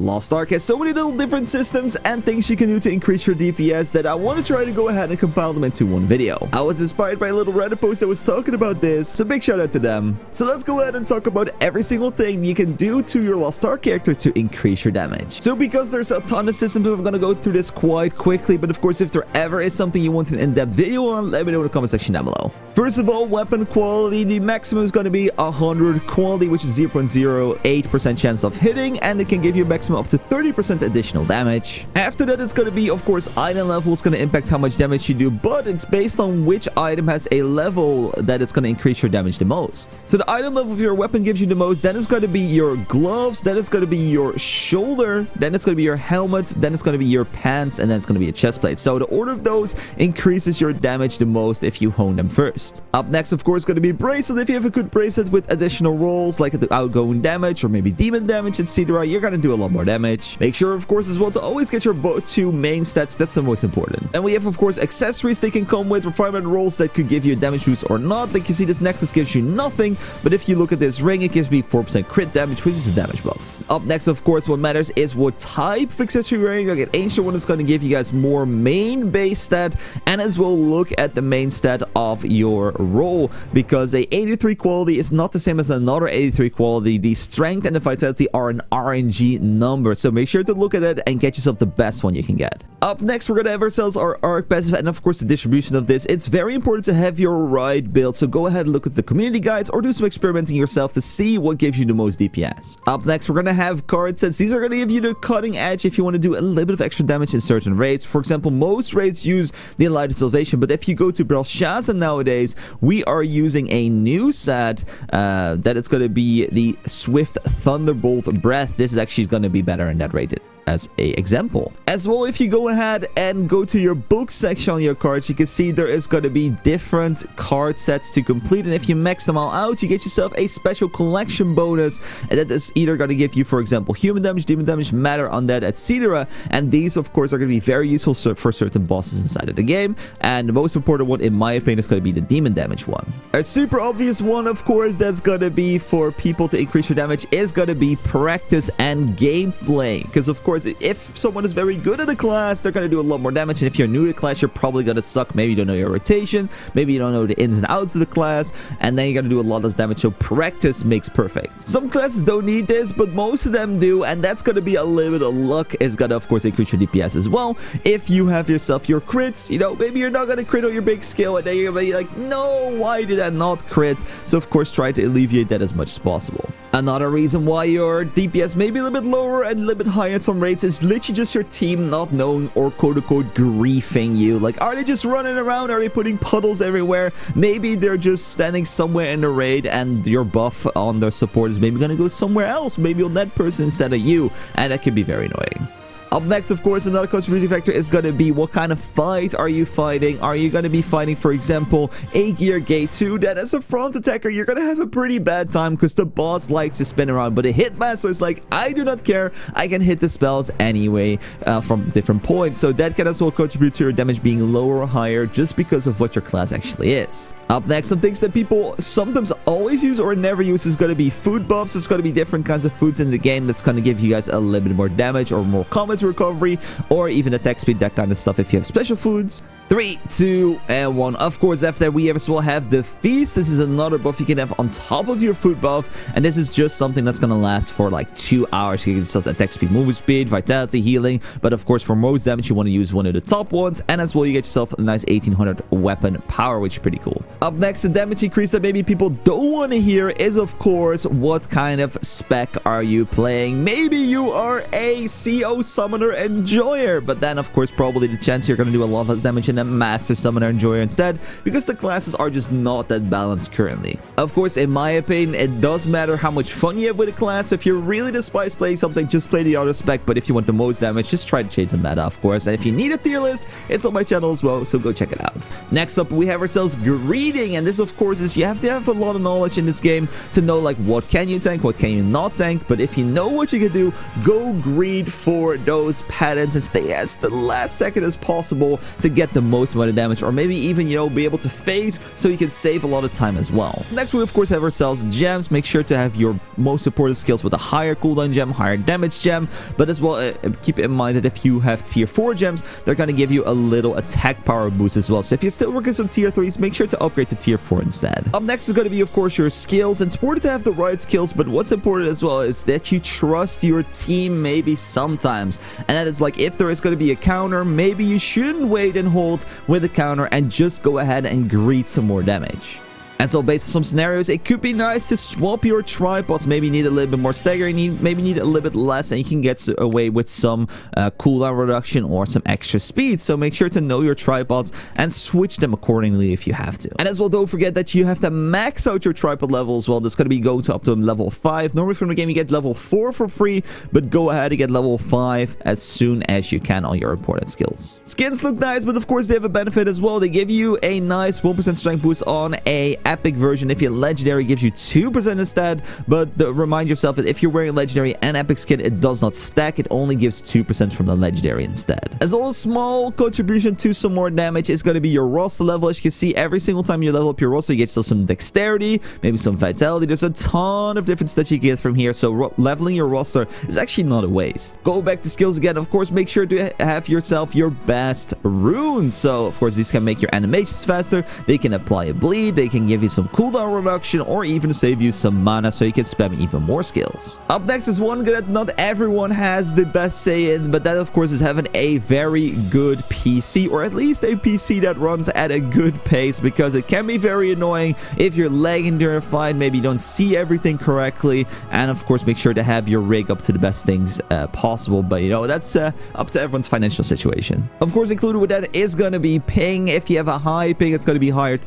Lost Ark has so many little different systems and things you can do to increase your DPS that I want to try to go ahead and compile them into one video. I was inspired by a little Reddit post that was talking about this, so big shout out to them. So let's go ahead and talk about every single thing you can do to your Lost Ark character to increase your damage. So because there's a ton of systems, I'm going to go through this quite quickly, but of course if there ever is something you want an in-depth video on, let me know in the comment section down below. First of all, weapon quality, the maximum is going to be 100 quality, which is 0.08% chance of hitting, and it can give you a maximum up to 30% additional damage. After that, it's going to be, of course, item level is going to impact how much damage you do, but it's based on which item has a level that it's going to increase your damage the most. So the item level of your weapon gives you the most, then it's going to be your gloves, then it's going to be your shoulder, then it's going to be your helmet, then it's going to be your pants, and then it's going to be a chest plate. So the order of those increases your damage the most if you hone them first. Up next, of course, going to be bracelet. If you have a good bracelet with additional rolls like the outgoing damage or maybe demon damage, etc., you're going to do a lot more damage. Make sure, of course, as well to always get your two main stats. That's the most important. And we have, of course, accessories. They can come with refinement rolls that could give you a damage boost or not. Like you see, this necklace gives you nothing, but if you look at this ring, it gives me 4% crit damage, which is a damage buff. Up next, of course, what matters is what type of accessory you're wearing. Like an ancient one is going to give you guys more main base stat, and as well look at the main stat of your roll, because a 83 quality is not the same as another 83 quality. The strength and the vitality are an RNG number, so make sure to look at it and get yourself the best one you can get. Up next, we're gonna have ourselves our arc passive, and of course the distribution of this. It's very important to have your right build, so go ahead and look at the community guides or do some experimenting yourself to see what gives you the most DPS. Up next, we're gonna have card sets. These are gonna give you the cutting edge if you want to do a little bit of extra damage in certain raids. For example, most raids use the Enlightened Salvation, but if you go to Belshazzar nowadays, we are using a new set that it's going to be the Swift Thunderbolt Breath. This is actually going to be better in that rated as a example. As well, if you go ahead and go to your book section on your cards, you can see there is going to be different card sets to complete, and if you max them all out, you get yourself a special collection bonus, and that is either going to give you, for example, human damage, demon damage, matter, undead, etc. And these, of course, are going to be very useful for certain bosses inside of the game, and the most important one, in my opinion, is going to be the demon damage one. A super obvious one, of course, that's going to be for people to increase your damage is going to be practice and gameplay, because of course, if someone is very good at a class, they're going to do a lot more damage, and if you're new to the class, you're probably going to suck. Maybe you don't know your rotation, maybe you don't know the ins and outs of the class, and then you're going to do a lot less damage, so practice makes perfect. Some classes don't need this, but most of them do, and that's going to be a little bit of luck. Is going to, of course, increase your DPS as well. If you have yourself your crits, you know, maybe you're not going to crit on your big skill, and then you're going to be like, no, why did I not crit? So, of course, try to alleviate that as much as possible. Another reason why your DPS may be a little bit lower and a little bit higher in some raids is literally just your team not knowing or quote-unquote griefing you. Like, are they just running around? Are they putting puddles everywhere? Maybe they're just standing somewhere in the raid and your buff on their support is maybe going to go somewhere else, maybe on that person instead of you, and that can be very annoying. Up next, of course, another contributing factor is going to be what kind of fight are you fighting? Are you going to be fighting, for example, a gear gate 2? Then as a front attacker, you're going to have a pretty bad time because the boss likes to spin around, but a hitmaster is like, I do not care. I can hit the spells anyway from different points. So that can as well contribute to your damage being lower or higher just because of what your class actually is. Up next, some things that people sometimes always use or never use is going to be food buffs. It's going to be different kinds of foods in the game that's going to give you guys a little bit more damage or more combat recovery, or even attack speed, that kind of stuff if you have special foods. 3, 2, and 1. Of course, after that, we as well have the feast. This is another buff you can have on top of your food buff, and this is just something that's going to last for like 2 hours. You get yourself attack speed, movement speed, vitality, healing, but of course, for most damage, you want to use one of the top ones, and as well, you get yourself a nice 1800 weapon power, which is pretty cool. Up next, the damage increase that maybe people don't want to hear is, of course, what kind of spec are you playing? Maybe you are a CO Summoner Enjoyer, but then, of course, probably the chance you're going to do a lot less damage in a Master Summoner Enjoyer instead, because the classes are just not that balanced currently. Of course, in my opinion, it does matter how much fun you have with a class. So if you really despise playing something, just play the other spec, but if you want the most damage, just try to change on that, of course. And if you need a tier list, it's on my channel as well, so go check it out. Next up, we have ourselves greeting, and this, of course, is you have to have a lot of knowledge in this game to know, like, what can you tank, what can you not tank, but if you know what you can do, go greed for those patterns and stay as the last second as possible to get the most amount of damage, or maybe even, you know, be able to phase so you can save a lot of time as well. Next, we of course have ourselves gems. Make sure to have your most supported skills with a higher cooldown gem, higher damage gem, but as well keep in mind that if you have tier 4 gems, they're going to give you a little attack power boost as well. So if you're still working some tier 3s, make sure to upgrade to tier 4 instead. Up next is going to be of course your skills. It's important to have the right skills, but what's important as well is that you trust your team maybe sometimes, and that is like if there is going to be a counter, maybe you shouldn't wait and hold with the counter and just go ahead and greet some more damage. And so based on some scenarios, it could be nice to swap your tripods. Maybe you need a little bit more staggering, maybe need a little bit less, and you can get away with some cooldown reduction or some extra speed. So make sure to know your tripods and switch them accordingly if you have to. And as well, don't forget that you have to max out your tripod level as well. This is going to be going to up to level 5. Normally from the game, you get level 4 for free, but go ahead and get level 5 as soon as you can on your important skills. Skins look nice, but of course they have a benefit as well. They give you a nice 1% strength boost on a epic version. If you're legendary, gives you 2% instead, but remind yourself that if you're wearing a legendary and epic skin, it does not stack. It only gives 2% from the legendary instead. As well, a small contribution to some more damage is going to be your roster level. As you can see, every single time you level up your roster, you get still some dexterity, maybe some vitality. There's a ton of different stats you get from here, so leveling your roster is actually not a waste. Go back to skills again. Of course, make sure to have yourself your best runes. So of course, these can make your animations faster. They can apply a bleed. They can give you some cooldown reduction, or even save you some mana so you can spam even more skills. Up next is one that not everyone has the best say in, but that of course is having a very good PC, or at least a PC that runs at a good pace, because it can be very annoying if you're lagging during a fight, maybe you don't see everything correctly, and of course make sure to have your rig up to the best things possible, but you know, that's up to everyone's financial situation. Of course, included with that is going to be ping. If you have a high ping, it's going to be harder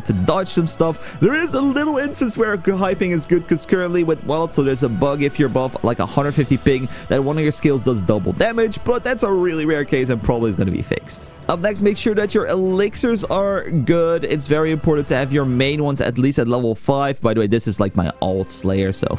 to dodge some stuff. There is a little instance where high ping is good, because currently with Wild, so there's a bug if you're above like 150 ping that one of your skills does double damage, but that's a really rare case and probably is going to be fixed. Up next, make sure that your elixirs are good. It's very important to have your main ones at least at level 5. By the way, this is like my alt slayer, so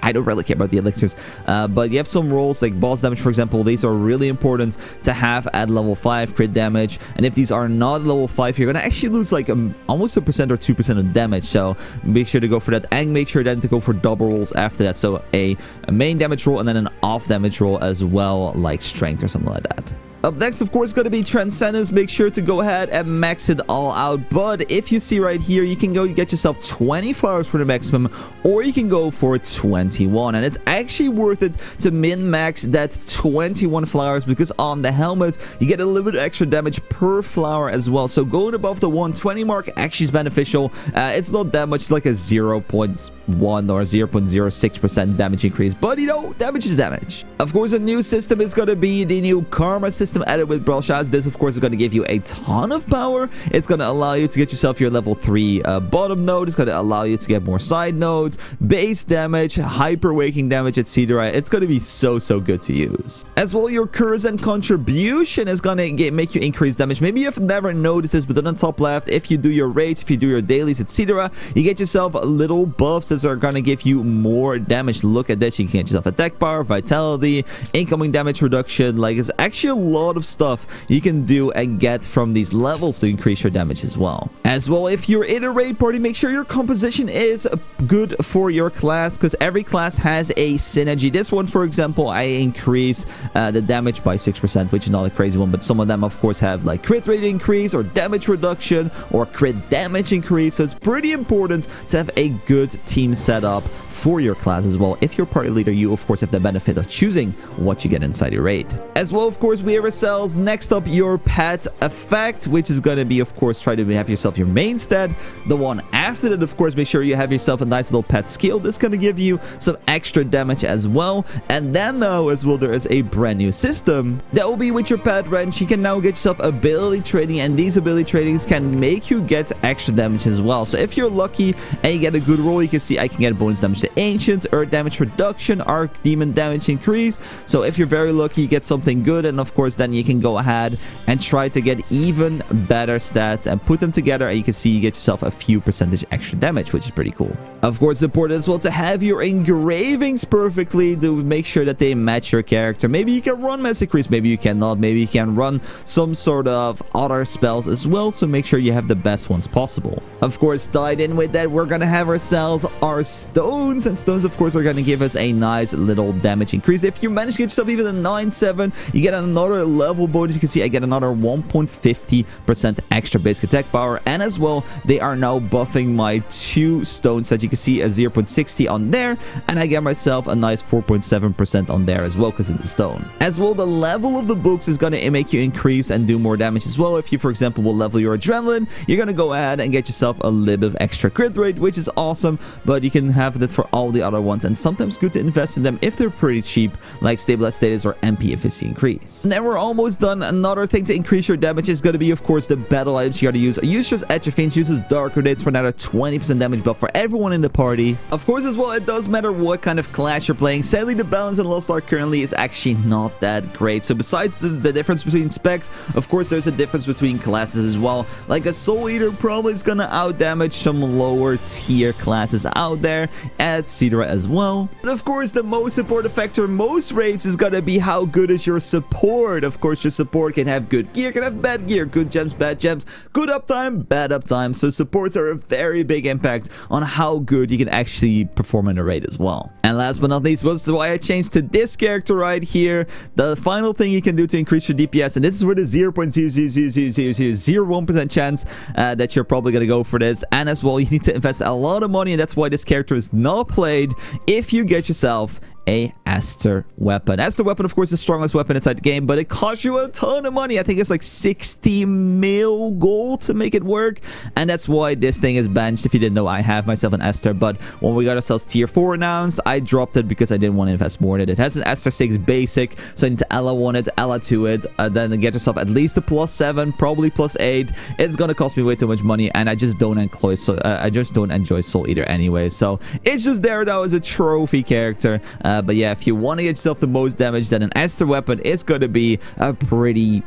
I don't really care about the elixirs. But you have some rolls like boss damage, for example. These are really important to have at level 5 crit damage. And if these are not level 5, you're going to actually lose like almost 1% or 2% of damage. So make sure to go for that, and make sure then to go for double rolls after that. So a main damage roll and then an off damage roll as well, like strength or something like that. Up next, of course, going to be Transcendance. Make sure to go ahead and max it all out. But if you see right here, you can go get yourself 20 flowers for the maximum, or you can go for 21. And it's actually worth it to min-max that 21 flowers, because on the helmet, you get a little bit extra damage per flower as well. So going above the 120 mark actually is beneficial. It's not that much, like a 0.1 or 0.06% damage increase. But, you know, damage is damage. Of course, a new system is going to be the new Karma system added with Brawl Shots. This of course is going to give you a ton of power. It's going to allow you to get yourself your level 3 bottom node. It's going to allow you to get more side nodes, base damage, hyper waking damage, etc. It's going to be so good to use. As well, your curse and contribution is going to make you increase damage. Maybe you've never noticed this, but on the top left, if you do your raids, if you do your dailies, etc., you get yourself little buffs that are going to give you more damage. Look at this. You can get yourself attack power, vitality, incoming damage reduction. Like, it's actually a lot of stuff you can do and get from these levels to increase your damage as well. If you're in a raid party, make sure your composition is good for your class, because every class has a synergy. This one, for example, I increase the damage by 6%, which is not a crazy one, but some of them of course have like crit rate increase or damage reduction or crit damage increase. So it's pretty important to have a good team setup for your class as well. If you're party leader, you of course have the benefit of choosing what you get inside your raid. As well, of course, we have ourselves next up your pet effect, which is going to be of course try to have yourself your main stat. The one after that, of course, make sure you have yourself a nice little pet skill that's going to give you some extra damage as well. And then now as well, there is a brand new system that will be with your pet wrench. You can now get yourself ability trading, and these ability tradings can make you get extra damage as well. So if you're lucky and you get a good roll, you can see I can get bonus damage to ancients, earth damage reduction, arc demon damage increase. So if you're very lucky, you get something good, and of course then you can go ahead and try to get even better stats and put them together, and you can see you get yourself a few percentage extra damage, which is pretty cool. Of course, important as well to have your engravings perfectly to make sure that they match your character. Maybe you can run Massacres, maybe you cannot, maybe you can run some sort of other spells as well, so make sure you have the best ones possible. Of course, tied in with that, we're gonna have ourselves our stones, and stones of course are gonna give us a nice little damage increase. If you manage to get yourself even a 9-7, you get another level bonus. You can see I get another 1.50% extra basic attack power, and as well they are now buffing my 2 stones that you can see a 0.60 on there, and I get myself a nice 4.7% on there as well because of the stone. As well, the level of the books is gonna make you increase and do more damage as well. If you, for example, will level your adrenaline, you're gonna go ahead and get yourself a little bit of extra crit rate, which is awesome, but you can have that for all the other ones, and sometimes good to invest in them if they're pretty cheap, like stabilized status or MP efficiency increase. And then we're almost done. Another thing to increase your damage is gonna be, of course, the battle items you gotta use. Uses Edge of Fiends, uses Dark Grenades for another 20% damage buff for everyone in the party. Of course, as well, it does matter what kind of class you're playing. Sadly, the balance in Lost Ark currently is actually not that great. So besides the difference between specs, of course, there's a difference between classes as well. Like a Soul Eater probably is gonna out damage some lower tier classes out there, etc. as well. And of course, the most important factor in most raids is gonna be how good is your support. Of course, your support can have good gear, can have bad gear, good gems, bad gems, good uptime, bad uptime. So supports are a very big impact on how good you can actually perform in a raid as well. And last but not least, was why I changed to this character right here. The final thing you can do to increase your DPS, and this is where the 0.0000001% chance that you're probably gonna go for this. And as well, you need to invest a lot of money, and that's why this character is not played if you get yourself a Aster weapon. Aster weapon, of course, is the strongest weapon inside the game, but it costs you a ton of money. I think it's like 60 mil gold to make it work, and that's why this thing is benched. If you didn't know, I have myself an Aster, but when we got ourselves tier 4 announced, I dropped it because I didn't want to invest more in it. It has an Aster 6 basic, so I need to Ella 1 it, Ella 2 it, then get yourself at least a +7, probably +8. It's gonna cost me way too much money, and I just don't enjoy Soul Eater anyway, so it's just there now as a trophy character. But yeah, if you want to get yourself the most damage, then an Aster weapon is going to be a pretty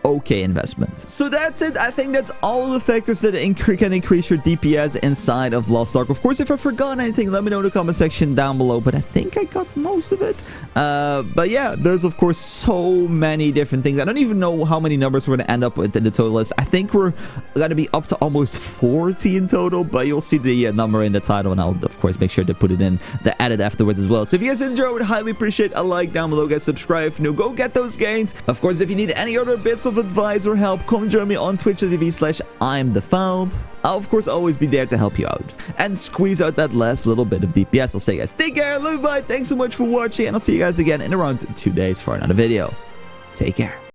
okay investment. So that's it. I think that's all of the factors that can increase your DPS inside of Lost Ark. Of course, if I forgot anything, let me know in the comment section down below, but I think I got most of it. But yeah, there's of course so many different things. I don't even know how many numbers we're going to end up with in the total list. I think we're going to be up to almost 40 in total, but you'll see the number in the title, and I'll of course make sure to put it in the edit afterwards as well. So if you guys enjoyed, I would highly appreciate a like down below, guys. Subscribe if you go get those gains. Of course, if you need any other bits of advice or help, come join me on twitch.tv/ImDefild. I'll of course always be there to help you out and squeeze out that last little bit of DPS. I'll say, guys, take care, love you, bye, thanks so much for watching, and I'll see you guys again in around 2 days for another video. Take care.